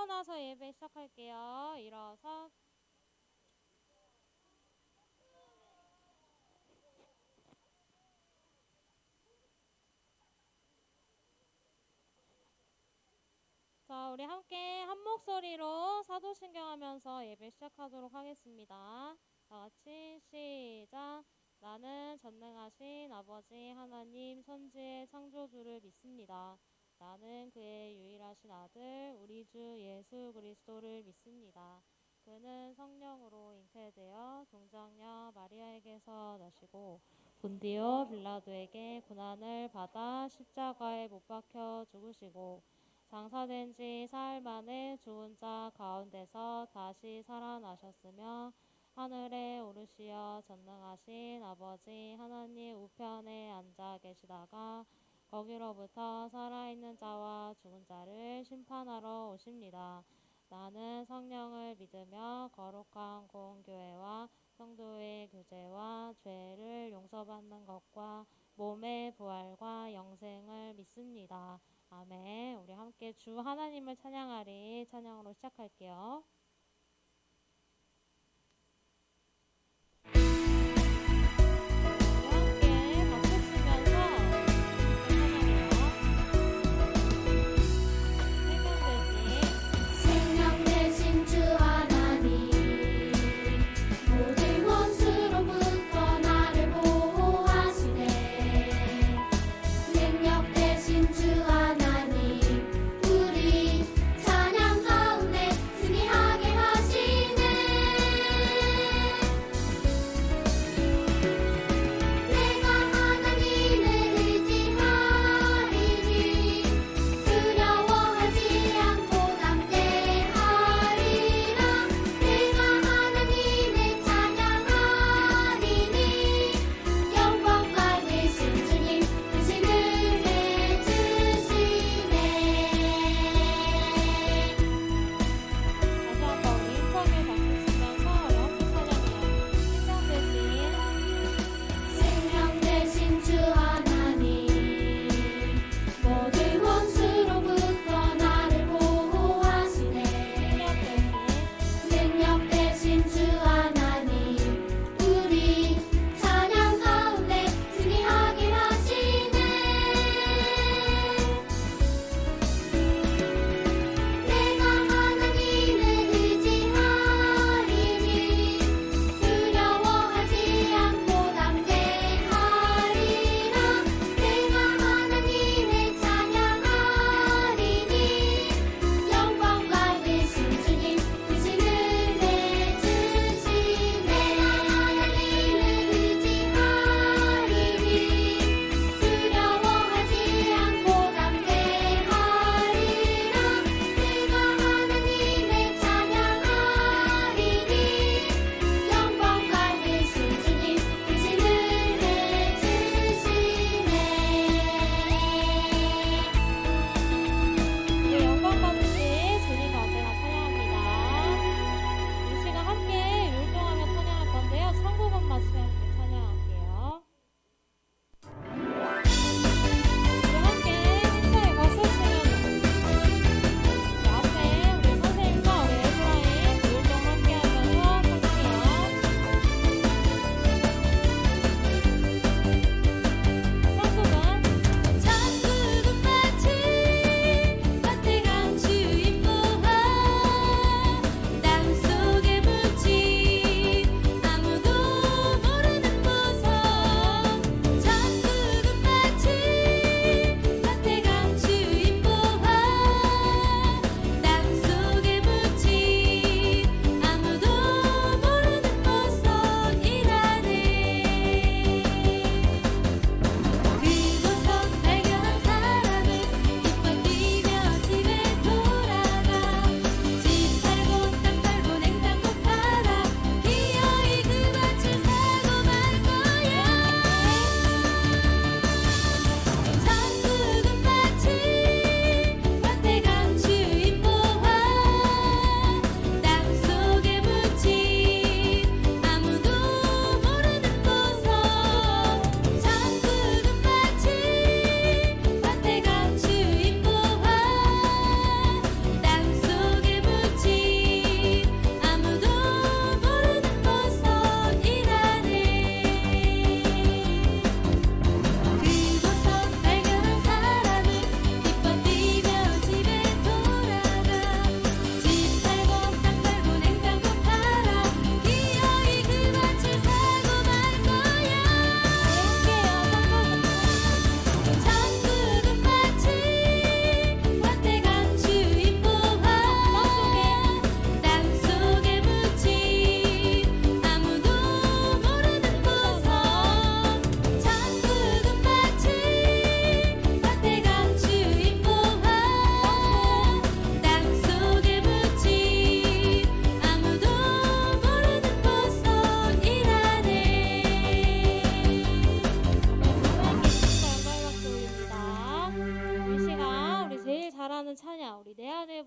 일어나서 예배 시작할게요. 일어서. 자, 우리 함께 한 목소리로 사도신경 하면서 예배 시작하도록 하겠습니다. 다 같이 시작. 나는 전능하신 아버지 하나님 천지의 창조주를 믿습니다. 나는 그의 유일하신 아들 우리 주 예수 그리스도를 믿습니다. 그는 성령으로 잉태되어 동정녀 마리아에게서 나시고 본디오 빌라도에게 고난을 받아 십자가에 못 박혀 죽으시고 장사된 지 사흘 만에 죽은 자 가운데서 다시 살아나셨으며 하늘에 오르시어 전능하신 아버지 하나님 우편에 앉아 계시다가 거기로부터 살아있는 자와 죽은 자를 심판하러 오십니다. 나는 성령을 믿으며 거룩한 공교회와 성도의 교제와 죄를 용서받는 것과 몸의 부활과 영생을 믿습니다. 아멘. 우리 함께 주 하나님을 찬양하리 찬양으로 시작할게요. 주 하나님 우리 찬양 가운데 승리하리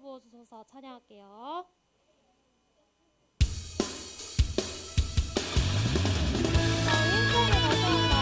부어주셔서 찬양할게요. 자, 왼손을 다시 한번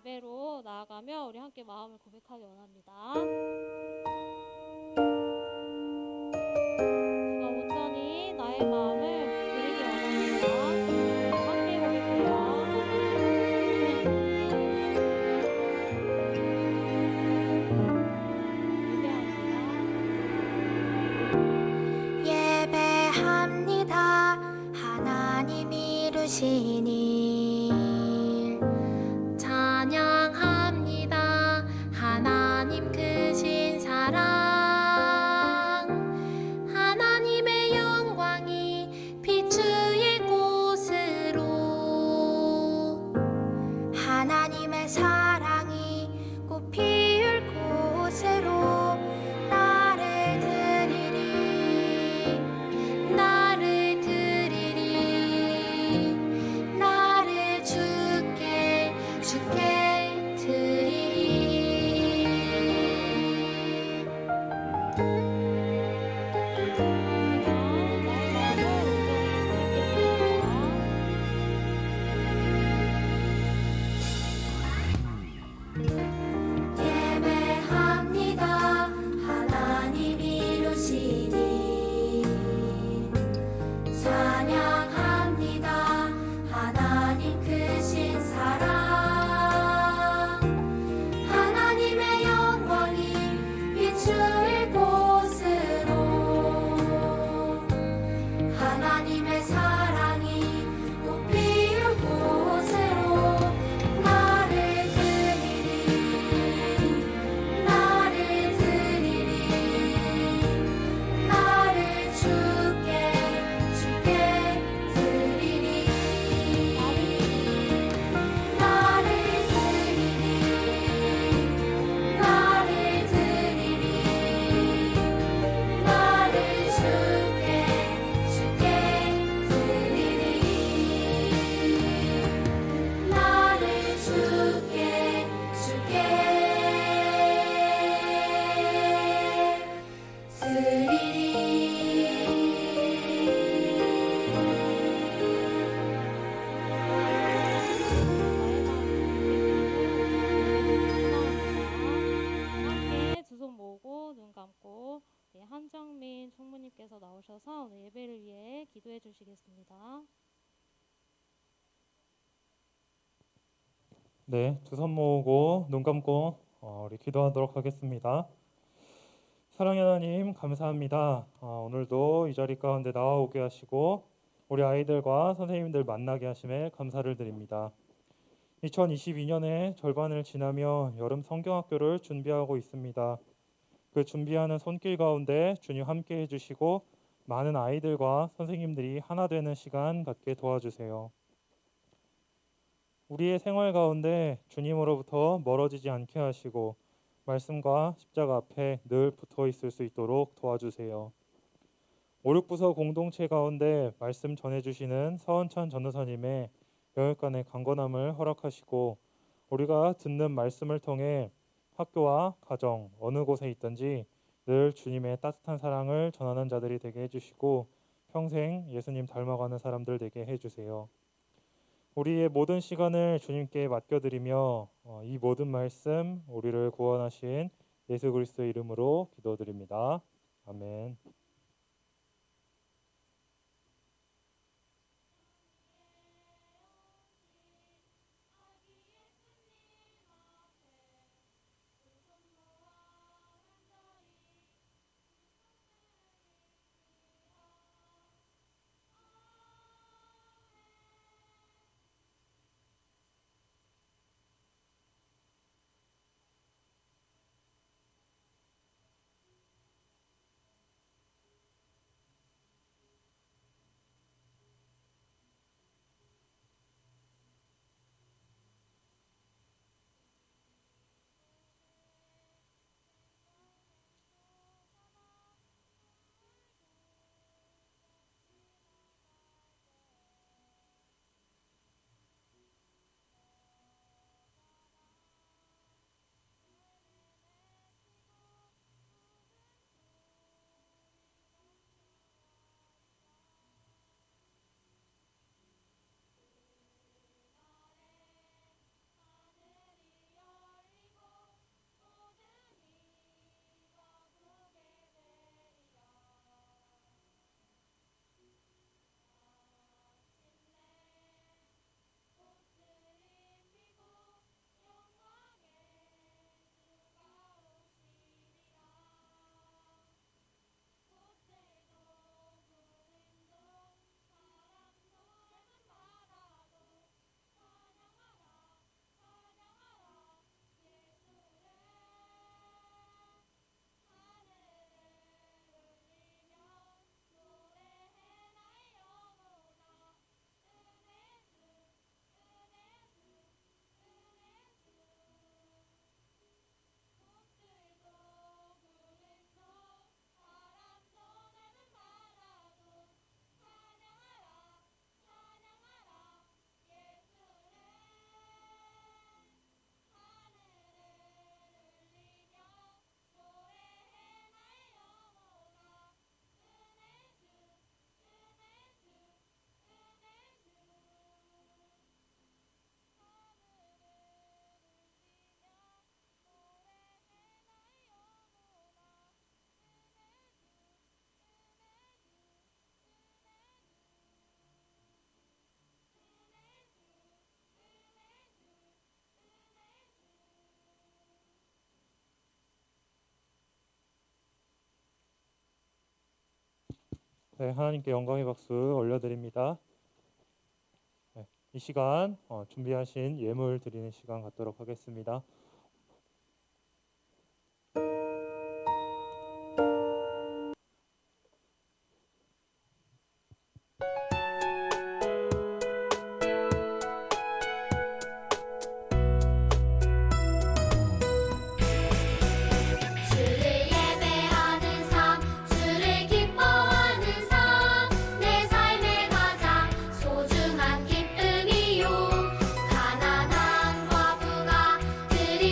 예배로 나아가며 우리 함께 마음을 고백하기 원합니다. 주가 온전히 나의 마음을 드리기 원합니다. 함께 고백해요. 예배합니다. 하나님 이루신 일 찬양합니다. 하나님 크신 사랑 주님께서 나오셔서 오늘 예배를 위해 기도해 주시겠습니다. 네, 두 손 모으고 눈 감고 우리 기도하도록 하겠습니다. 사랑의 하나님 감사합니다. 오늘도 이 자리 가운데 나와오게 하시고 우리 아이들과 선생님들 만나게 하심에 감사를 드립니다. 2022년의 절반을 지나며 여름 성경학교를 준비하고 있습니다. 그 준비하는 손길 가운데 주님 함께 해주시고 많은 아이들과 선생님들이 하나 되는 시간 갖게 도와주세요. 우리의 생활 가운데 주님으로부터 멀어지지 않게 하시고 말씀과 십자가 앞에 늘 붙어 있을 수 있도록 도와주세요. 5, 6부서 공동체 가운데 말씀 전해주시는 서은찬 전도사님의 영육간의 강건함을 허락하시고 우리가 듣는 말씀을 통해 학교와 가정 어느 곳에 있든지 늘 주님의 따뜻한 사랑을 전하는 자들이 되게 해주시고 평생 예수님 닮아가는 사람들 되게 해주세요. 우리의 모든 시간을 주님께 맡겨드리며 이 모든 말씀 우리를 구원하신 예수 그리스도의 이름으로 기도드립니다. 아멘. 네, 하나님께 영광의 박수 올려드립니다. 네, 이 시간 준비하신 예물 드리는 시간 갖도록 하겠습니다. 가난한 과부가 드리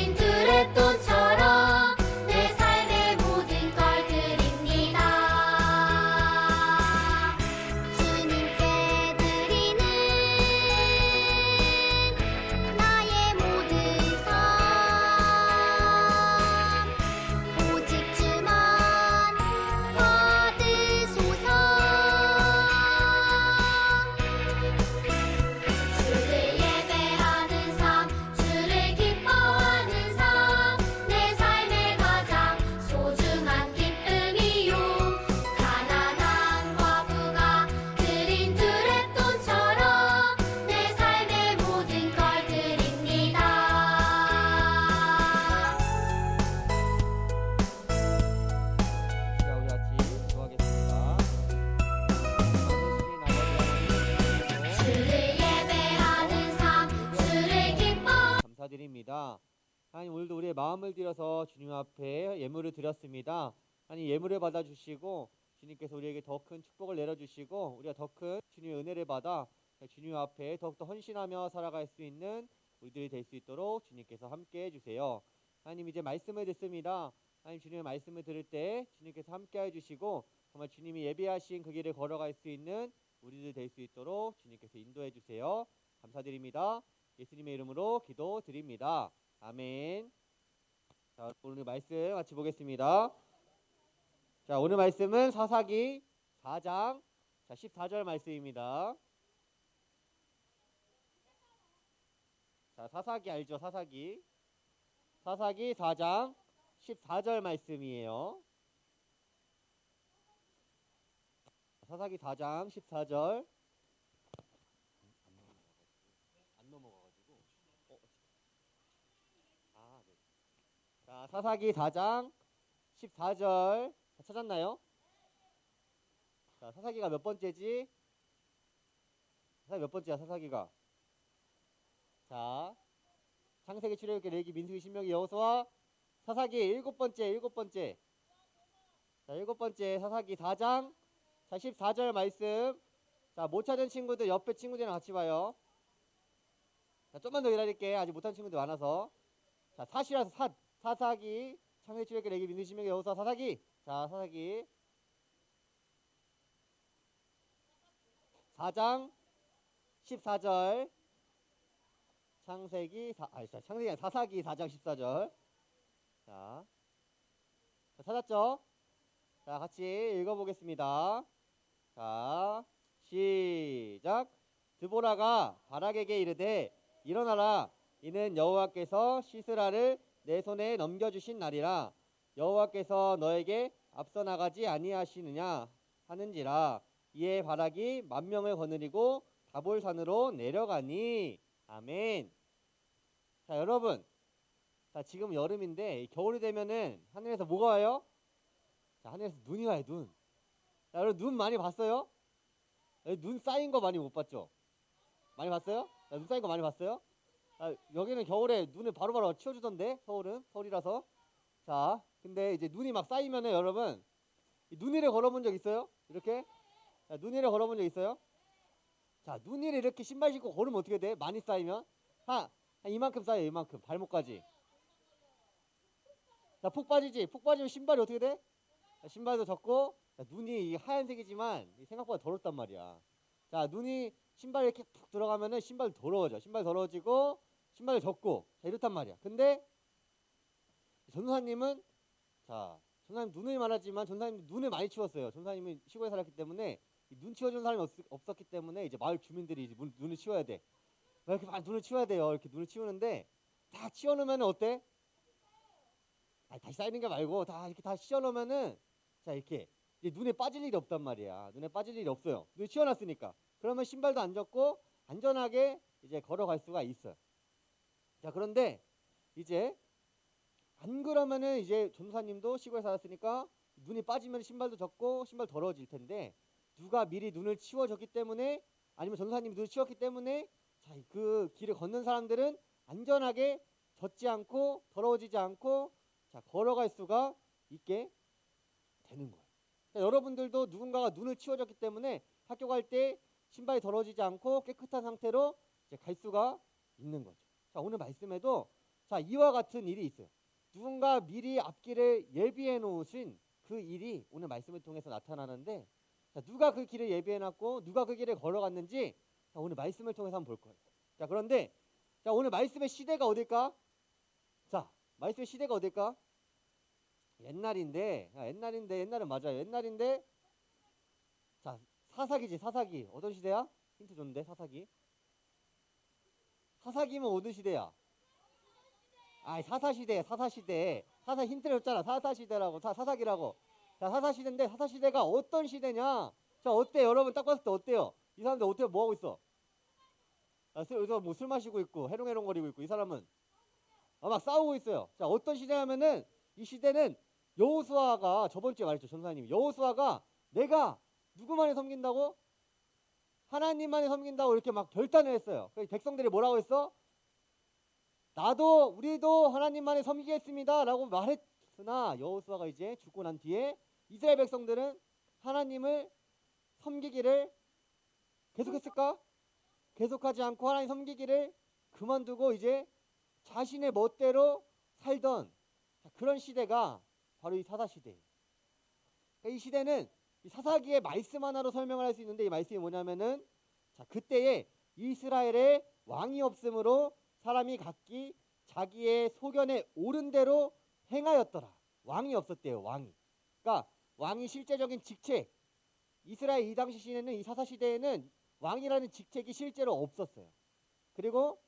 감사드립니다. 하나님, 오늘도 우리의 마음을 들여서 주님 앞에 예물을 드렸습니다. 하나님, 예물을 받아주시고 주님께서 우리에게 더 큰 축복을 내려주시고 우리가 더 큰 주님의 은혜를 받아 주님 앞에 더욱더 헌신하며 살아갈 수 있는 우리들이 될 수 있도록 주님께서 함께 해주세요. 하나님, 이제 말씀을 듣습니다. 하나님, 주님의 말씀을 들을 때 주님께서 함께 해주시고 정말 주님이 예비하신 그 길을 걸어갈 수 있는 우리들 될 수 있도록 주님께서 인도해 주세요. 감사드립니다. 예수님의 이름으로 기도드립니다. 아멘. 자, 오늘 말씀 같이 보겠습니다. 자, 오늘 말씀은 사사기 4장 14절 말씀입니다. 자, 사사기 알죠? 사사기 4장 14절 말씀이에요. 사사기 4장 14절. 안 넘어가가지고. 네. 자, 사사기 4장 14절 찾았나요? 자, 사사기가 몇 번째지? 사사기 몇 번째야, 사사기가? 자, 창세기, 출애굽기, 레위기, 민수기, 신명기, 여호수아, 사사기 일곱 번째. 자, 일곱 번째 사사기 4장 14절 말씀. 자, 못 찾은 친구들 옆에 친구들이랑 같이 봐요. 자, 좀만 더 기다릴게. 아직 못한 친구들 많아서. 자, 사시라서 사사기, 창세기, 출애굽기, 레위기, 민수기, 신명기, 여호수아, 사사기. 자, 사사기 4장 14절. 사사기 4장 14절. 자, 찾았죠? 자, 같이 읽어보겠습니다. 자, 시작. 드보라가 바락에게 이르되 일어나라, 이는 여호와께서 시스라를 내 손에 넘겨주신 날이라. 여호와께서 너에게 앞서 나가지 아니하시느냐 하는지라. 이에 바락이 10,000명을 거느리고 다볼산으로 내려가니. 아멘. 자, 여러분, 자, 지금 여름인데 겨울이 되면은 하늘에서 뭐가 와요? 자, 하늘에서 눈이 와요. 눈. 자, 여러분, 눈 많이 봤어요? 눈 쌓인 거 많이 못 봤죠? 많이 봤어요? 자, 눈 쌓인 거 많이 봤어요? 자, 여기는 겨울에 눈을 바로바로 치워주던데, 서울이라서. 자, 근데 이제 눈이 막 쌓이면은 여러분, 눈 위를 걸어본 적 있어요? 이렇게? 자, 눈 위를 걸어본 적 있어요? 자, 눈 위를 이렇게 신발 신고 걸으면 어떻게 돼? 많이 쌓이면? 한 이만큼 쌓여요. 이만큼. 발목까지. 자, 푹 빠지지? 푹 빠지면 신발이 어떻게 돼? 자, 신발도 젖고. 자, 눈이 하얀색이지만 생각보다 더럽단 말이야. 자, 눈이 신발에 이렇게 푹 들어가면은 신발 더러워져. 신발 더러워지고 신발을 젖고. 자, 이렇단 말이야. 근데 전도사님은, 자, 전도사님 눈을 말하지만 전도사님 눈을 많이 치웠어요. 전도사님은 시골에 살았기 때문에 눈 치워주는 사람이 없었기 때문에 이제 마을 주민들이 이제 눈을 치워야 돼. 이렇게 많이 눈을 치워야 돼요. 이렇게 눈을 치우는데 다 치워놓으면 어때? 다시 쌓이는 게 말고 다 이렇게 다 치워놓으면은, 자, 이렇게 이제 눈에 빠질 일이 없단 말이야. 눈에 빠질 일이 없어요. 눈에 치워놨으니까. 그러면 신발도 안 젖고 안전하게 이제 걸어갈 수가 있어요. 자, 그런데 이제 안 그러면은 이제 전도사님도 시골에 살았으니까 눈이 빠지면 신발도 젖고 신발 더러워질 텐데, 누가 미리 눈을 치워줬기 때문에, 아니면 전도사님이 눈을 치웠기 때문에, 자, 그 길을 걷는 사람들은 안전하게 젖지 않고 더러워지지 않고, 자, 걸어갈 수가 있게 되는 거예요. 자, 여러분들도 누군가가 눈을 치워줬기 때문에 학교 갈 때 신발이 더러워지지 않고 깨끗한 상태로 이제 갈 수가 있는 거죠. 자, 오늘 말씀에도, 자, 이와 같은 일이 있어요. 누군가 미리 앞길을 예비해 놓으신 그 일이 오늘 말씀을 통해서 나타나는데, 자, 누가 그 길을 예비해 놨고 누가 그 길을 걸어갔는지, 자, 오늘 말씀을 통해서 한번 볼 거예요. 자, 그런데, 자, 오늘 말씀의 시대가 어딜까? 자, 말씀의 시대가 어딜까? 옛날은 맞아요. 옛날인데, 자, 사사기지. 사사기 어떤 시대야? 힌트 줬는데. 사사기면 어떤 시대야? 사사시대. 사사 힌트를 줬잖아. 사사시대라고. 사사기라고. 자, 사사시대인데, 사사시대가 어떤 시대냐? 자, 어때? 여러분 딱 봤을 때 어때요? 이 사람들 어때요? 뭐 하고 있어? 여기서 뭐 술 마시고 있고 해롱해롱거리고 있고, 이 사람은 막 싸우고 있어요. 자, 어떤 시대냐면은, 이 시대는 여호수아가, 저번 주에 말했죠, 전사님이. 여호수아가 내가 누구만을 섬긴다고? 하나님만을 섬긴다고 이렇게 막 결단을 했어요. 그래서 백성들이 뭐라고 했어? 우리도 하나님만을 섬기겠습니다라고 말했으나 여호수아가 이제 죽고 난 뒤에 이스라엘 백성들은 하나님을 섬기기를 계속했을까? 계속하지 않고 하나님 섬기기를 그만두고 이제 자신의 멋대로 살던 그런 시대가 바로 이 사사 시대예요. 그러니까 이 시대는 이 사사기의 말씀 하나로 설명을 할 수 있는데, 이 말씀이 뭐냐면은 그때에 이스라엘에 왕이 없으므로 사람이 각기 자기의 소견에 옳은 대로 행하였더라. 왕이 없었대요. 왕이. 그러니까 왕이 실제적인 직책, 이스라엘 이 당시 시대는, 이 사사 시대에는 왕이라는 직책이 실제로 없었어요. 그리고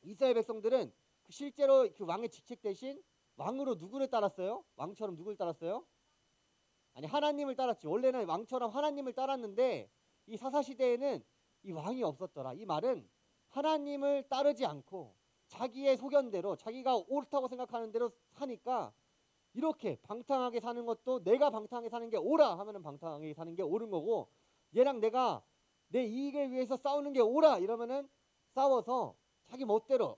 이스라엘 백성들은 실제로 그 왕의 직책 대신 왕으로 누구를 따랐어요? 왕처럼 누구를 따랐어요? 아니, 하나님을 따랐지. 원래는 왕처럼 하나님을 따랐는데 이 사사 시대에는 이 왕이 없었더라. 이 말은 하나님을 따르지 않고 자기의 소견대로, 자기가 옳다고 생각하는 대로 사니까, 이렇게 방탕하게 사는 것도 내가 방탕하게 사는 게 옳아 하면은 방탕하게 사는 게 옳은 거고, 얘랑 내가 내 이익을 위해서 싸우는 게 옳아 이러면은 싸워서 자기 멋대로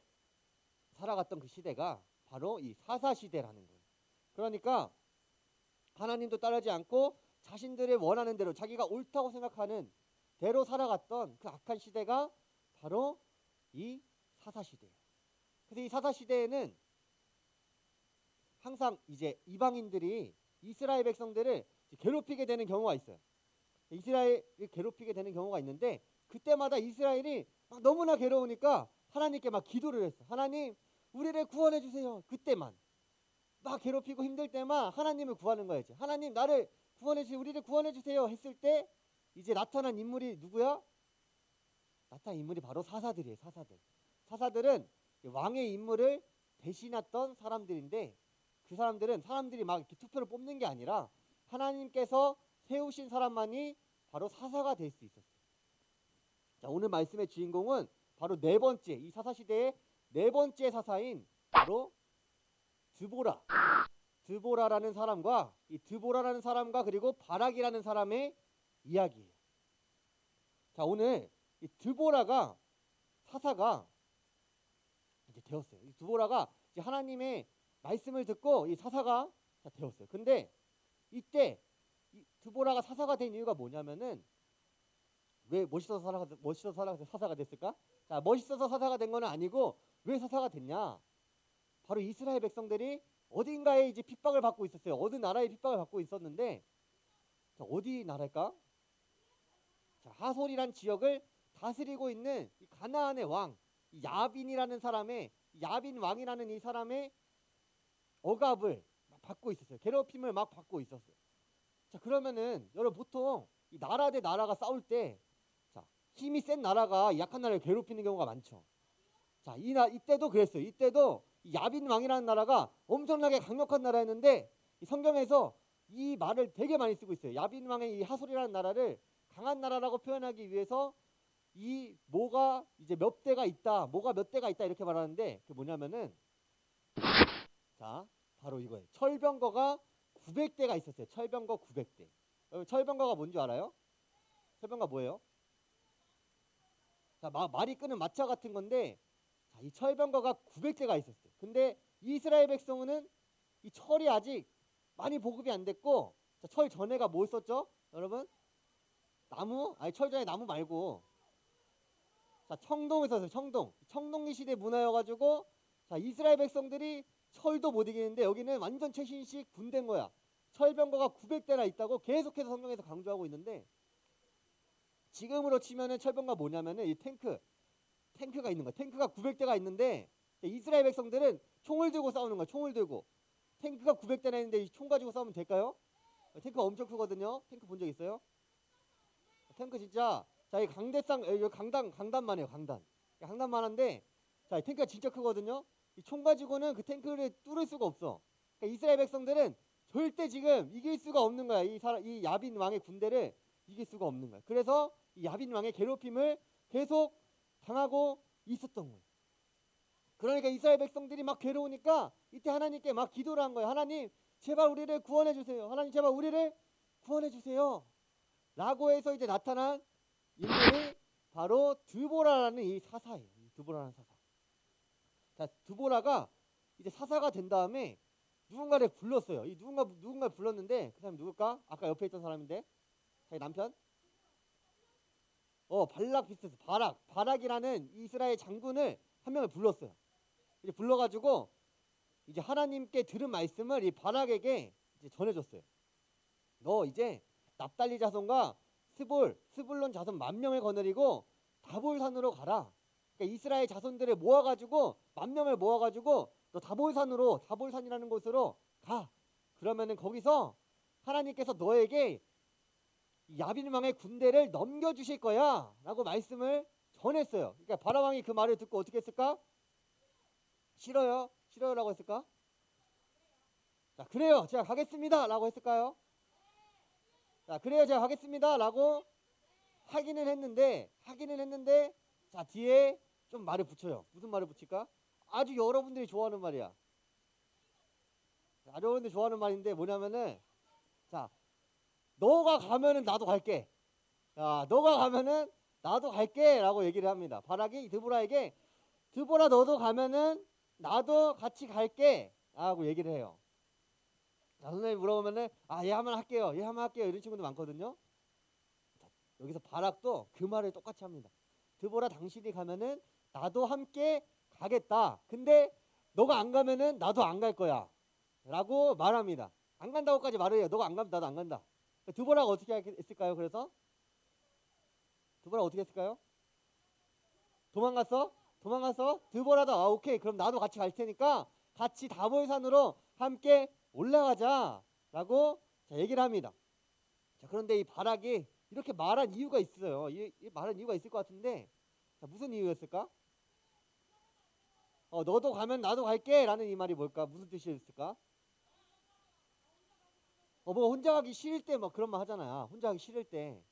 살아갔던 그 시대가 바로 이 사사 시대라는 거예요. 그러니까 하나님도 따르지 않고 자신들의 원하는 대로, 자기가 옳다고 생각하는 대로 살아갔던 그 악한 시대가 바로 이 사사 시대예요. 그래서 이 사사 시대에는 항상 이제 이방인들이 이스라엘 백성들을 괴롭히게 되는 경우가 있어요. 이스라엘을 괴롭히게 되는 경우가 있는데, 그때마다 이스라엘이 막 너무나 괴로우니까 하나님께 막 기도를 했어. 하나님, 우리를 구원해 주세요. 그때만 막 괴롭히고 힘들 때만 하나님을 구하는 거야지. 하나님, 나를 구원해 주세요. 우리를 구원해 주세요 했을 때 이제 나타난 인물이 누구야? 나타난 인물이 바로 사사들이에요. 사사들은 왕의 인물을 대신했던 사람들인데, 그 사람들은 사람들이 막 이렇게 투표를 뽑는 게 아니라 하나님께서 세우신 사람만이 바로 사사가 될 수 있었어요. 자, 오늘 말씀의 주인공은 바로 네 번째, 이 사사 시대의 네 번째 사사인 바로 드보라라는 사람과 그리고 바락이라는 사람의 이야기예요. 자, 오늘 이 드보라가 사사가 이제 되었어요. 이 드보라가 이제 하나님의 말씀을 듣고 이 사사가 되었어요. 근데 이때 이 드보라가 사사가 된 이유가 뭐냐면은, 왜 멋있어서 사사가 됐을까? 자, 멋있어서 사사가 된 건 아니고 왜 사사가 됐냐? 바로 이스라엘 백성들이 어딘가에 이제 핍박을 받고 있었어요. 어느 나라에 핍박을 받고 있었는데, 자, 어디 나라일까? 자, 하솔이란 지역을 다스리고 있는 이 가나안의 왕, 이 야빈이라는 사람의, 야빈 왕이라는 이 사람의 억압을 막 받고 있었어요. 괴롭힘을 막 받고 있었어요. 자, 그러면은 여러분, 보통 이 나라 대 나라가 싸울 때, 자, 힘이 센 나라가 약한 나라를 괴롭히는 경우가 많죠. 자, 이때도 그랬어요. 이때도 이 야빈 왕이라는 나라가 엄청나게 강력한 나라였는데, 이 성경에서 이 말을 되게 많이 쓰고 있어요. 야빈 왕의 이 하솔이라는 나라를 강한 나라라고 표현하기 위해서 이 뭐가 이제 몇 대가 있다, 이렇게 말하는데, 그게 뭐냐면은, 자, 바로 이거예요. 철병거가 900대가 있었어요. 철병거 900대. 철병거가 뭔지 알아요? 철병거 뭐예요? 자, 말이 끄는 마차 같은 건데, 자, 이 철병거가 900대가 있었어요. 근데 이스라엘 백성은 이 철이 아직 많이 보급이 안 됐고, 자, 철 전에가 뭐 썼죠? 여러분? 나무? 아니, 철 전에 나무 말고, 자, 청동을 썼어요. 청동기 시대 문화여가지고, 자, 이스라엘 백성들이 철도 못 이기는데 여기는 완전 최신식 군대인 거야. 철병거가 900대나 있다고 계속해서 성경에서 강조하고 있는데, 지금으로 치면은 철병거가 뭐냐면은 이 탱크가 있는 거야. 탱크가 900대가 있는데 이스라엘 백성들은 총을 들고 싸우는 거야. 총을 들고. 탱크가 900대나 있는데 이 총 가지고 싸우면 될까요? 탱크가 엄청 크거든요. 탱크 본 적 있어요? 탱크 진짜, 자, 이 강대상, 여기 강단만 해요. 강단만 한데, 자, 이 탱크가 진짜 크거든요. 이 총 가지고는 그 탱크를 뚫을 수가 없어. 그러니까 이스라엘 백성들은 절대 지금 이길 수가 없는 거야. 이 야빈 왕의 군대를 이길 수가 없는 거야. 그래서 이 야빈 왕의 괴롭힘을 계속 당하고 있었던 거예요. 그러니까 이스라엘 백성들이 막 괴로우니까 이때 하나님께 막 기도를 한 거예요. 하나님, 제발 우리를 구원해 주세요. 하나님, 제발 우리를 구원해 주세요. 라고 해서 이제 나타난 인물이 바로 드보라라는 이 사사예요. 드보라라는 사사. 자, 드보라가 이제 사사가 된 다음에 누군가를 불렀어요. 이 누군가 불렀는데 그 사람이 누굴까? 아까 옆에 있던 사람인데 자기 남편? 발락 비슷했어. 바락이라는 이스라엘 장군을 한 명을 불렀어요. 이제 불러가지고 이제 하나님께 들은 말씀을 이 바락에게 이제 전해줬어요. 너 이제 납달리 자손과 스불론 자손 10,000명을 거느리고 다볼산으로 가라. 그러니까 이스라엘 자손들을 모아가지고 10,000명을 모아가지고 너 다볼산이라는 곳으로 가. 그러면은 거기서 하나님께서 너에게 야빈 왕의 군대를 넘겨주실 거야라고 말씀을 전했어요. 그러니까 바라 왕이 그 말을 듣고 어떻게 했을까? 싫어요라고 했을까? 자, 그래요, 제가 가겠습니다라고 했을까요? 자, 그래요, 제가 가겠습니다라고 하기는 했는데 자, 뒤에 좀 말을 붙여요. 무슨 말을 붙일까? 아주 여러분들이 좋아하는 말이야. 여러분들이 좋아하는 말인데 뭐냐면은 자, 너가 가면은 나도 갈게. 야, 너가 가면은 나도 갈게라고 얘기를 합니다. 바락이 드보라에게 드보라 너도 가면은 나도 같이 갈게라고 얘기를 해요. 자, 선생님 물어보면은 얘 하면 할게요. 이런 친구들 많거든요. 자, 여기서 바락도 그 말을 똑같이 합니다. 드보라 당신이 가면은 나도 함께 가겠다. 근데 너가 안 가면은 나도 안 갈 거야. 라고 말합니다. 안 간다고까지 말을 해요. 너가 안 가면 나도 안 간다. 드보라가 어떻게 했을까요? 그래서 드보라가 어떻게 했을까요? 도망갔어? 드보라도 오케이, 그럼 나도 같이 갈 테니까 같이 다볼산으로 함께 올라가자 라고 얘기를 합니다. 자, 그런데 이 바락이 이렇게 말한 이유가 있어요. 이 말한 이유가 있을 것 같은데 자, 무슨 이유였을까? 너도 가면 나도 갈게 라는 이 말이 뭘까? 무슨 뜻이었을까? 뭐 혼자 가기 싫을 때 막 그런 말 하잖아요. 혼자 가기 싫을 때.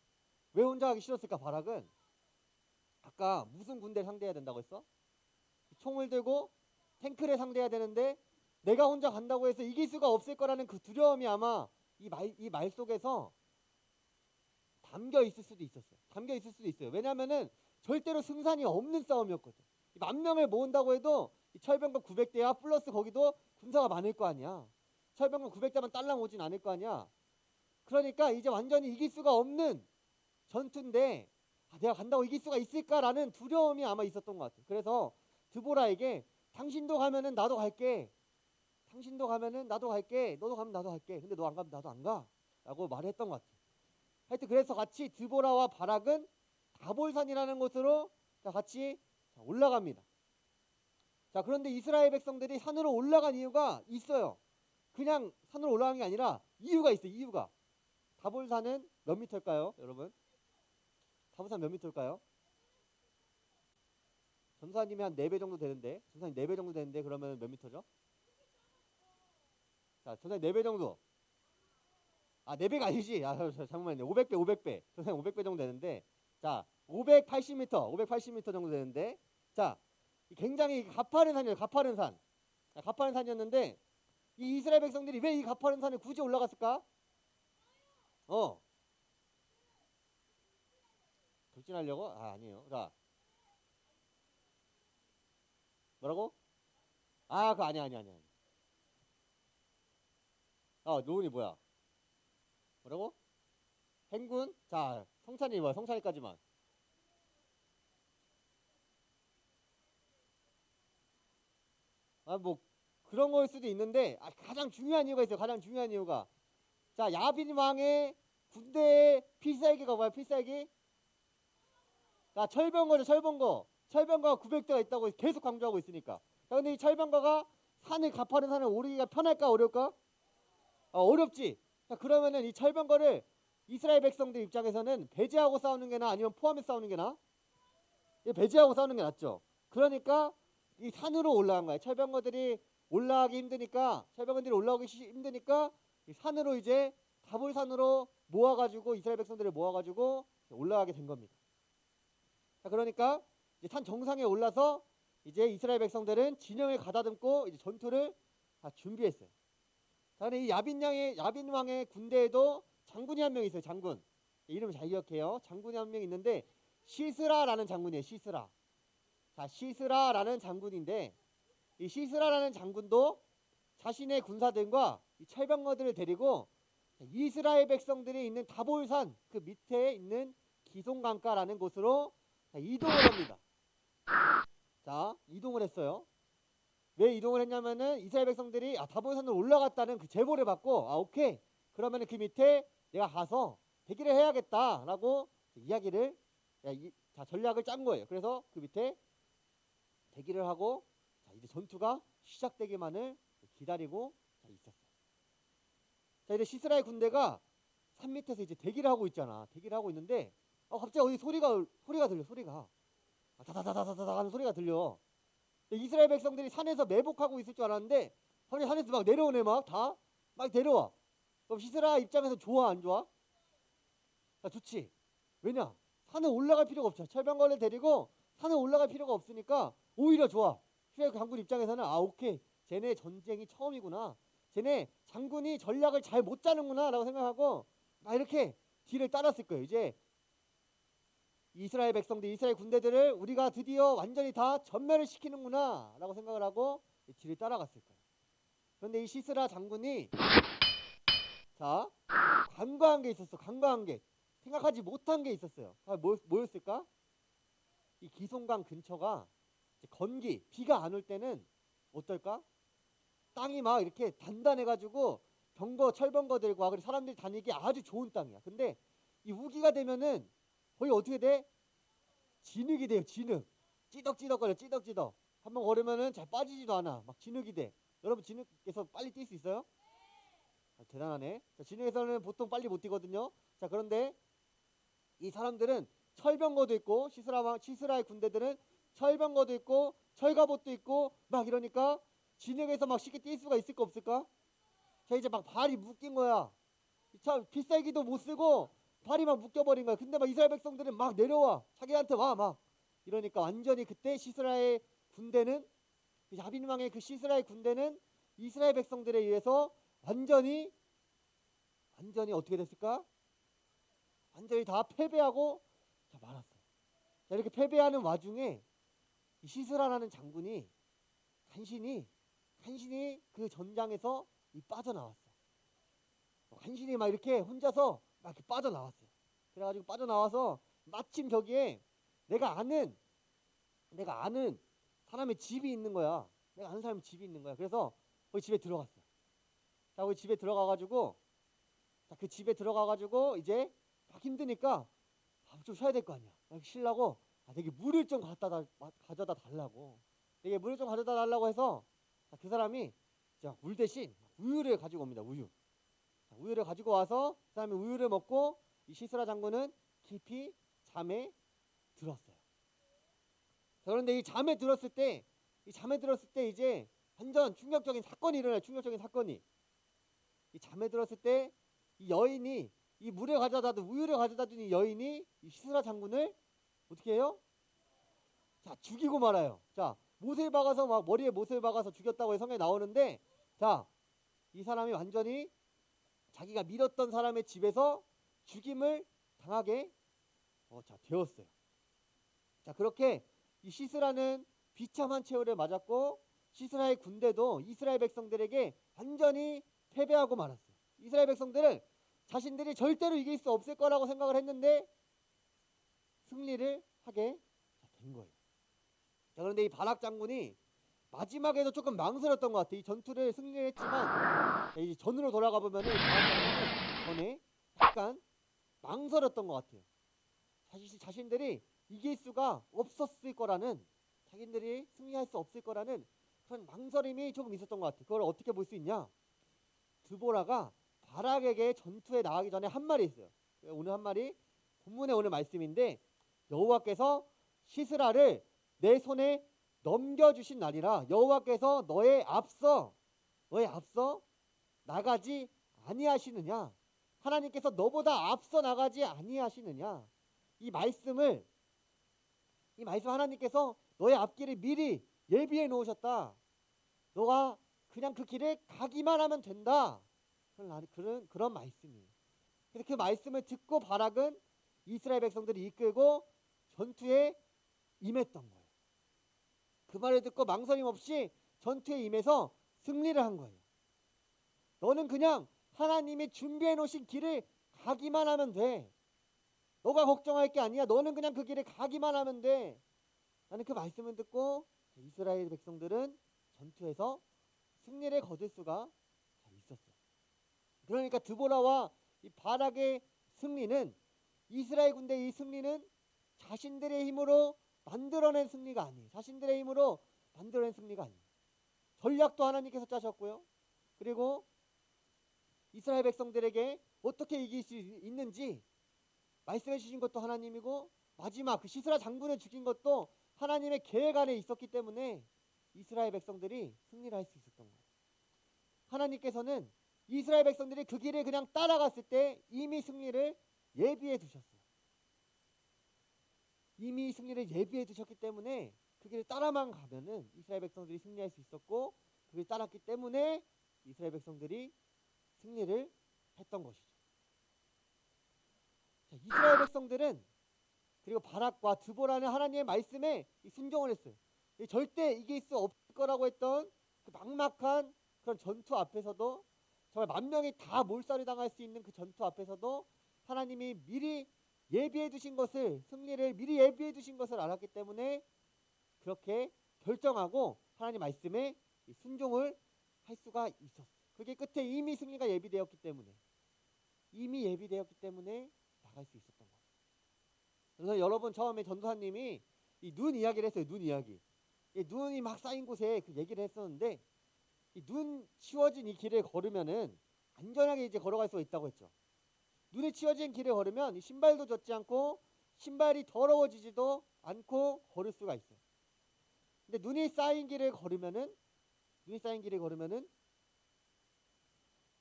왜 혼자 가기 싫었을까? 바락은 아까 무슨 군대를 상대해야 된다고 했어? 총을 들고 탱크를 상대해야 되는데 내가 혼자 간다고 해서 이길 수가 없을 거라는 그 두려움이 아마 이 말 속에서 담겨 있을 수도 있어요. 왜냐하면은 절대로 승산이 없는 싸움이었거든. 10,000명을 모은다고 해도 이 철병거 900대야 플러스 거기도 군사가 많을 거 아니야. 철병거 900대만 딸랑 오진 않을 거 아니야. 그러니까 이제 완전히 이길 수가 없는 전투인데 내가 간다고 이길 수가 있을까라는 두려움이 아마 있었던 것 같아요. 그래서 드보라에게 당신도 가면은 나도 갈게. 너도 가면 나도 갈게. 근데 너 안 가면 나도 안 가. 라고 말했던 것 같아요. 하여튼 그래서 같이 드보라와 바락은 다볼산이라는 곳으로 같이 올라갑니다. 자, 그런데 이스라엘 백성들이 산으로 올라간 이유가 있어요. 그냥 산으로 올라간 게 아니라 이유가 있어요. 이유가. 다볼산은 몇 미터일까요, 여러분? 다볼산 몇 미터일까요? 전사님이 한 4배 정도 되는데, 그러면 몇 미터죠? 자, 전사님 4배 정도. 4배가 아니지. 잠깐만요. 500배. 전사님 500배 정도 되는데, 자, 580m 정도 되는데, 자, 굉장히 가파른 산이에요. 가파른 산이었는데, 이 이스라엘 백성들이 왜 이 가파른 산에 굳이 올라갔을까? 돌진하려고? 아니에요. 자, 뭐라고? 그거 아니야. 노은이 뭐야? 뭐라고? 행군? 자, 성찬이 뭐야? 성찬이까지만. 뭐 그런 걸 수도 있는데 가장 중요한 이유가 있어요. 자, 야빈 왕의 군대의 필살기가 뭐야? 필살기? 자, 철병거죠. 철병거가 900대가 있다고 계속 강조하고 있으니까. 자, 근데 이 철병거가 가파른 산을 오르기가 편할까 어려울까? 어렵지. 자, 그러면은 이 철병거를 이스라엘 백성들 입장에서는 배제하고 싸우는 게 나아, 아니면 포함해서 싸우는 게 나아? 배제하고 싸우는 게 낫죠. 그러니까 이 산으로 올라간 거야. 철병거들이 올라오기 힘드니까 이 산으로 이제 다볼산으로 모아가지고 이스라엘 백성들을 모아가지고 올라가게 된 겁니다. 자, 그러니까 이제 산 정상에 올라서 이제 이스라엘 백성들은 진영을 가다듬고 이제 전투를 다 준비했어요. 자, 근데 이 야빈 왕의 군대에도 장군이 한 명 있어요. 장군. 이름을 잘 기억해요. 장군이 한 명 있는데 시스라라는 장군이에요. 시스라라는 장군인데 이 시스라라는 장군도 자신의 군사들과 이 철병거들을 데리고 이스라엘 백성들이 있는 다볼산 그 밑에 있는 기송강가라는 곳으로 이동을 합니다. 자, 이동을 했어요. 왜 이동을 했냐면은 이스라엘 백성들이 다볼산으로 올라갔다는 그 제보를 받고 오케이, 그러면은 그 밑에 내가 가서 대기를 해야겠다라고 이야기를 전략을 짠 거예요. 그래서 그 밑에 대기를 하고 이제 전투가 시작되기만을 기다리고 있었어요. 자, 이제 시스라의 군대가 산 밑에서 이제 대기를 하고 있잖아. 대기를 하고 있는데 갑자기 어디 소리가 들려. 소리가 다다다다다다 하는 소리가 들려. 이스라엘 백성들이 산에서 매복하고 있을 줄 알았는데 갑자기 산에서 막 내려오네. 막 내려와. 그럼 시스라 입장에서 좋아 안 좋아? 좋지. 왜냐? 산에 올라갈 필요가 없죠. 철병거를 데리고 산에 올라갈 필요가 없으니까 오히려 좋아. 이스라엘 장군 입장에서는 오케이, 쟤네 전쟁이 처음이구나. 쟤네 장군이 전략을 잘 못 짜는구나 라고 생각하고 막 이렇게 뒤를 따랐을 거예요. 이제 이스라엘 백성들, 이스라엘 군대들을 우리가 드디어 완전히 다 전멸을 시키는구나 라고 생각을 하고 뒤를 따라갔을 거예요. 그런데 이 시스라 장군이 간과한 게 있었어. 간과한 게, 생각하지 못한 게 있었어요. 뭐였을까? 이 기송강 근처가 건기, 비가 안 올 때는 어떨까? 땅이 막 이렇게 단단해가지고 철병거들과 그리고 사람들이 다니기 아주 좋은 땅이야. 근데 이 우기가 되면은 거의 어떻게 돼? 진흙이 돼요. 진흙. 찌덕찌덕거려. 찌덕찌덕. 한번 걸으면은 잘 빠지지도 않아. 막 진흙이 돼. 여러분 진흙에서 빨리 뛸 수 있어요? 대단하네. 자, 진흙에서는 보통 빨리 못 뛰거든요. 자, 그런데 이 사람들은 철병거도 있고 시스라의 군대들은 철병거도 있고 철갑옷도 있고 막 이러니까 진흙에서 막 쉽게 뛸 수가 있을까 없을까? 자, 이제 막 발이 묶인 거야. 참 필살기도 못 쓰고 발이 막 묶여버린 거야. 근데 막 이스라엘 백성들은 막 내려와. 자기한테 와 막. 이러니까 완전히 그때 시스라의 군대는, 야빈 왕의 그 시스라의 군대는 이스라엘 백성들에 의해서 완전히 어떻게 됐을까? 완전히 다 패배하고 말았어. 자, 이렇게 패배하는 와중에 이 시스라라는 장군이 간신히 그 전장에서 빠져나왔어. 간신히 막 이렇게 혼자서 막 이렇게 빠져나왔어요. 그래가지고 빠져나와서 마침 저기에 내가 아는 사람의 집이 있는 거야. 내가 아는 사람의 집이 있는 거야. 그래서 거기 집에 들어갔어. 자, 거기 집에 들어가가지고 그 집에 들어가가지고 이제 막 힘드니까 좀 쉬어야 될 거 아니야. 막 쉬려고 되게 물을 좀 가져다 달라고. 되게 물을 좀 가져다 달라고 해서 그 사람이 물 대신 우유를 가지고 옵니다. 우유를 가지고 와서 그 사람이 우유를 먹고 이 시스라 장군은 깊이 잠에 들었어요. 자, 그런데 이 잠에 들었을 때 이제 완전 충격적인 사건이 일어나요. 충격적인 사건이. 이 잠에 들었을 때 이 여인이 이 우유를 가져다 준 이 여인이 이 시스라 장군을 어떻게 해요? 자, 죽이고 말아요. 자, 못을 박아서 막 머리에 못을 박아서 죽였다고 성경에 나오는데, 자, 이 사람이 완전히 자기가 믿었던 사람의 집에서 죽임을 당하게 되었어요. 자, 그렇게 이 시스라는 비참한 최후를 맞았고 시스라의 군대도 이스라엘 백성들에게 완전히 패배하고 말았어요. 이스라엘 백성들은 자신들이 절대로 이길 수 없을 거라고 생각을 했는데 승리를 하게 된 거예요. 자, 그런데 이 바락 장군이 마지막에도 조금 망설였던 것 같아요. 이 전투를 승리를 했지만 이제 전으로 돌아가 보면은 바락 장군은 전에 약간 망설였던 것 같아요. 자신들이 이길 수가 없었을 거라는, 자신들이 승리할 수 없을 거라는 그런 망설임이 조금 있었던 것 같아요. 그걸 어떻게 볼 수 있냐? 드보라가 바락에게 전투에 나가기 전에 한 말이 있어요. 오늘 한 말이 본문의 오늘 말씀인데, 여호와께서 시스라를 내 손에 넘겨주신 날이라 여호와께서 너의 앞서 나가지 아니하시느냐? 하나님께서 너보다 앞서 나가지 아니하시느냐? 이 말씀 하나님께서 너의 앞길을 미리 예비해 놓으셨다. 너가 그냥 그 길에 가기만 하면 된다. 그런 말씀이에요. 그래서 그 말씀을 듣고 바락은 이스라엘 백성들이 이끌고 전투에 임했던 거예요. 그 말을 듣고 망설임 없이 전투에 임해서 승리를 한 거예요. 너는 그냥 하나님이 준비해 놓으신 길을 가기만 하면 돼. 너가 걱정할 게 아니야. 너는 그냥 그 길을 가기만 하면 돼. 나는 그 말씀을 듣고 이스라엘 백성들은 전투에서 승리를 거둘 수가 있었어요. 그러니까 드보라와 이 바락의 승리는, 이스라엘 군대의 이 승리는 자신들의 힘으로 만들어낸 승리가 아니에요. 자신들의 힘으로 만들어낸 승리가 아니에요. 전략도 하나님께서 짜셨고요. 그리고 이스라엘 백성들에게 어떻게 이길 수 있는지 말씀해 주신 것도 하나님이고, 마지막 그 시스라 장군을 죽인 것도 하나님의 계획 안에 있었기 때문에 이스라엘 백성들이 승리를 할 수 있었던 거예요. 하나님께서는 이스라엘 백성들이 그 길을 그냥 따라갔을 때 이미 승리를 예비해 두셨어요. 이미 승리를 예비해 두셨기 때문에 그 길을 따라만 가면은 이스라엘 백성들이 승리할 수 있었고, 그 길을 따랐기 때문에 이스라엘 백성들이 승리를 했던 것이죠. 자, 이스라엘 백성들은 그리고 바락과 드보라는 하나님의 말씀에 순종을 했어요. 절대 이길 수 없을 거라고 했던 그 막막한 그런 전투 앞에서도, 정말 만 명이 다 몰살을 당할 수 있는 그 전투 앞에서도 하나님이 미리 예비해 두신 것을, 승리를 미리 예비해 두신 것을 알았기 때문에 그렇게 결정하고 하나님 말씀에 순종을 할 수가 있었어요. 그게 끝에 이미 승리가 예비되었기 때문에, 이미 예비되었기 때문에 나갈 수 있었던 거예요. 그래서 여러분, 처음에 전도사님이 이 눈 이야기를 했어요. 눈 이야기. 이 눈이 막 쌓인 곳에 그 얘기를 했었는데, 이 눈 치워진 이 길을 걸으면은 안전하게 이제 걸어갈 수가 있다고 했죠. 눈이 치워진 길을 걸으면 신발도 젖지 않고 신발이 더러워지지도 않고 걸을 수가 있어요. 근데 눈이 쌓인 길을 걸으면은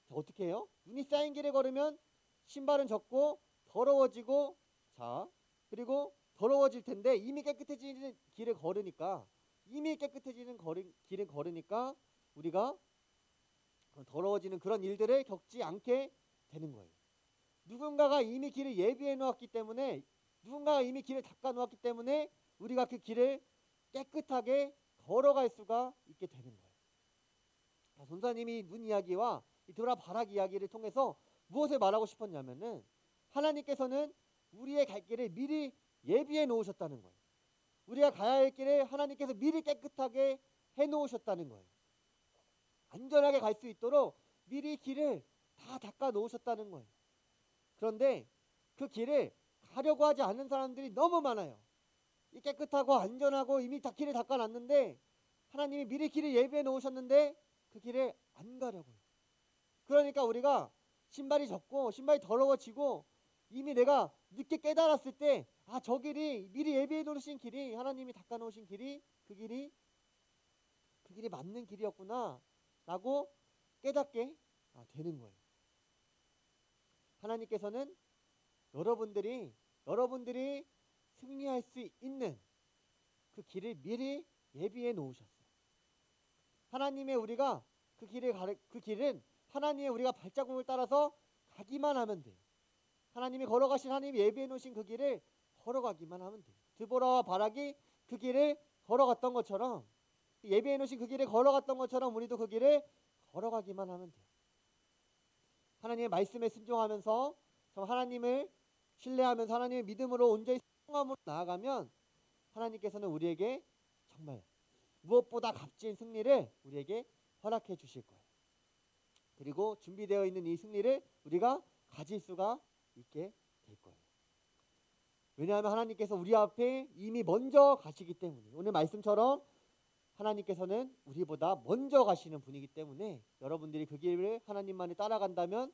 어떻게 해요? 눈이 쌓인 길을 걸으면 신발은 젖고 더러워지고, 자, 그리고 더러워질 텐데 이미 깨끗해지는 길을 걸으니까, 길을 걸으니까 우리가 더러워지는 그런 일들을 겪지 않게 되는 거예요. 누군가가 이미 길을 예비해 놓았기 때문에, 누군가가 이미 길을 닦아 놓았기 때문에 우리가 그 길을 깨끗하게 걸어갈 수가 있게 되는 거예요. 전사님이 눈 이야기와 이 드보라 바락 이야기를 통해서 무엇을 말하고 싶었냐면은, 하나님께서는 우리의 갈 길을 미리 예비해 놓으셨다는 거예요. 우리가 가야 할 길을 하나님께서 미리 깨끗하게 해 놓으셨다는 거예요. 안전하게 갈 수 있도록 미리 길을 다 닦아 놓으셨다는 거예요. 그런데 그 길을 가려고 하지 않는 사람들이 너무 많아요. 이 깨끗하고 안전하고 이미 다 길을 닦아 놨는데, 하나님이 미리 길을 예비해 놓으셨는데 그 길을 안 가려고 해요. 그러니까 우리가 신발이 젖고 신발이 더러워지고 이미 내가 늦게 깨달았을 때, 아, 저 길이 미리 예비해 놓으신 길이, 하나님이 닦아 놓으신 길이, 그 길이 맞는 길이었구나 라고 깨닫게 되는 거예요. 하나님께서는 여러분들이 승리할 수 있는 그 길을 미리 예비해 놓으셨어요. 우리가 그 길은 하나님의 우리가 발자국을 따라서 가기만 하면 돼요. 하나님이 예비해 놓으신 그 길을 걸어가기만 하면 돼요. 드보라와 바락이 그 길을 걸어갔던 것처럼, 예비해 놓으신 그 길을 걸어갔던 것처럼 우리도 그 길을 걸어가기만 하면 돼요. 하나님의 말씀에 순종하면서, 하나님을 신뢰하면서 하나님의 믿음으로 온전히 순종함으로 나아가면 하나님께서는 우리에게 정말 무엇보다 값진 승리를 우리에게 허락해 주실 거예요. 그리고 준비되어 있는 이 승리를 우리가 가질 수가 있게 될 거예요. 왜냐하면 하나님께서 우리 앞에 이미 먼저 가시기 때문에, 오늘 말씀처럼 하나님께서는 우리보다 먼저 가시는 분이기 때문에 여러분들이 그 길을 하나님만을 따라간다면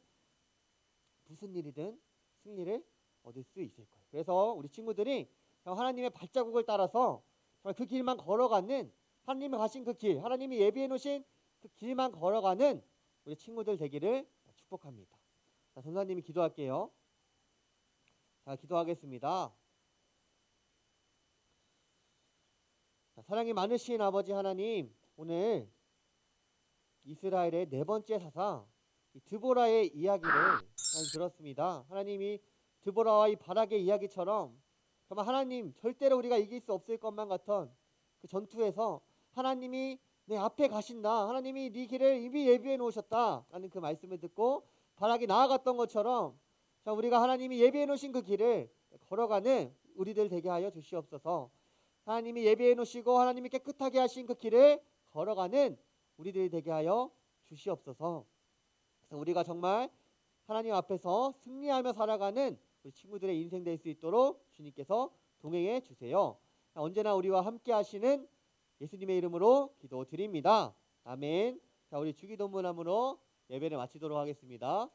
무슨 일이든 승리를 얻을 수 있을 거예요. 그래서 우리 친구들이 하나님의 발자국을 따라서 정말 그 길만 걸어가는, 하나님이 가신 그 길, 하나님이 예비해 놓으신 그 길만 걸어가는 우리 친구들 되기를 축복합니다. 자, 전사님이 기도할게요. 자, 기도하겠습니다. 자, 사랑이 많으신 아버지 하나님, 오늘 이스라엘의 네 번째 사사 이 드보라의 이야기를 들었습니다. 하나님이 드보라와 이 바락의 이야기처럼 정말 하나님, 절대로 우리가 이길 수 없을 것만 같은 그 전투에서 하나님이 내 앞에 가신다. 하나님이 네 길을 이미 예비해 놓으셨다라는 그 말씀을 듣고 바라기 나아갔던 것처럼 자, 우리가 하나님이 예비해 놓으신 그 길을 걸어가는 우리들 되게 하여 주시옵소서. 하나님이 예비해 놓으시고 하나님이 깨끗하게 하신 그 길을 걸어가는 우리들이 되게 하여 주시옵소서. 그래서 우리가 정말 하나님 앞에서 승리하며 살아가는 우리 친구들의 인생 될 수 있도록 주님께서 동행해 주세요. 언제나 우리와 함께 하시는 예수님의 이름으로 기도드립니다. 아멘. 자, 우리 주기도문함으로 예배를 마치도록 하겠습니다.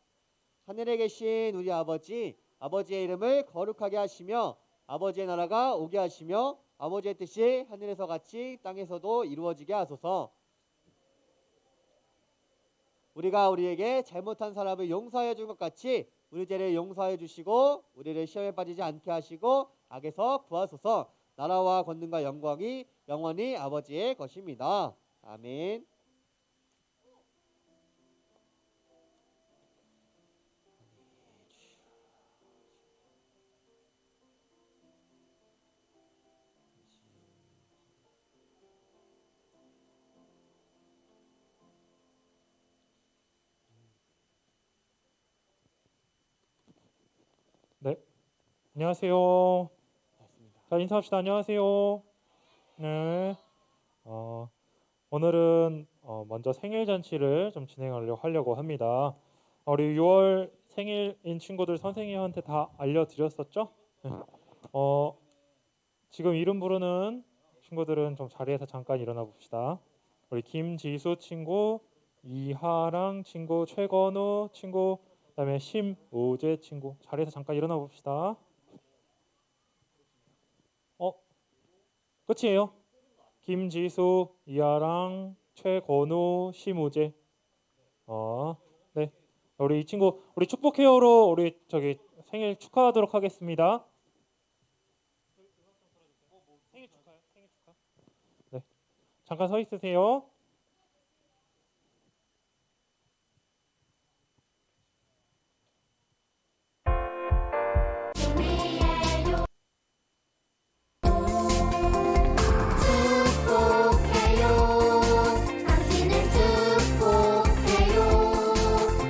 하늘에 계신 우리 아버지, 아버지의 이름을 거룩하게 하시며 아버지의 나라가 오게 하시며 아버지의 뜻이 하늘에서 같이 땅에서도 이루어지게 하소서. 우리가 우리에게 잘못한 사람을 용서해 준 것 같이 우리 죄를 용서해 주시고 우리를 시험에 빠지지 않게 하시고 악에서 구하소서. 나라와 권능과 영광이 영원히 아버지의 것입니다. 아멘. 네, 안녕하세요. 맞습니다. 자, 인사합시다. 안녕하세요. 네. 오늘은 먼저 생일 잔치를 좀 진행하려고 합니다. 우리 6월 생일인 친구들 선생님한테 다 알려드렸었죠? 네. 지금 이름 부르는 친구들은 좀 자리에서 잠깐 일어나 봅시다. 우리 김지수 친구, 이하랑 친구, 최건우 친구, 그다음에 심우재 친구 자리에서 잠깐 일어나 봅시다. 끝이에요. 김지수, 이하랑, 최건우, 심우재. 네. 우리 이 친구 우리 축복 헤어로 우리 저기 생일 축하하도록 하겠습니다. 생일 축하요? 생일 축하. 네. 잠깐 서 있으세요. 축복해요. 당신을 축복해요.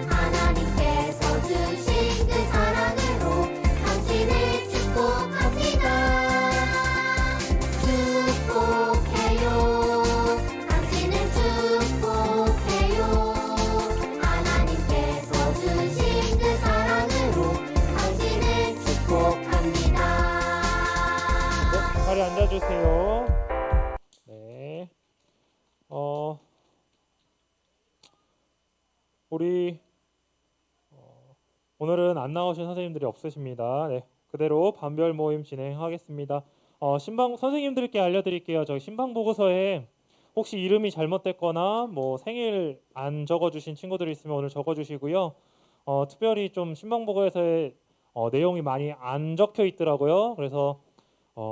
하나님께서 주신 그 사랑으로 당신을 축복합니다. 축복해요. 당신을 축복해요. 하나님께서 주신 그 사랑으로 당신을 축복합니다. 자리 앉아주세요. 네. 우리 오늘은 안 나오신 선생님들이 없으십니다. 네. 그대로 반별 모임 진행하겠습니다. 신방 선생님들께 알려드릴게요. 저기 신방 보고서에 혹시 이름이 잘못됐거나 뭐 생일 안 적어주신 친구들이 있으면 오늘 적어주시고요. 특별히 좀 신방 보고서에 내용이 많이 안 적혀 있더라고요. 그래서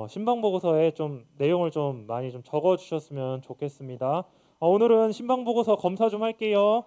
신방 보고서에 좀 내용을 좀 많이 좀 적어주셨으면 좋겠습니다. 오늘은 신방 보고서 검사 좀 할게요.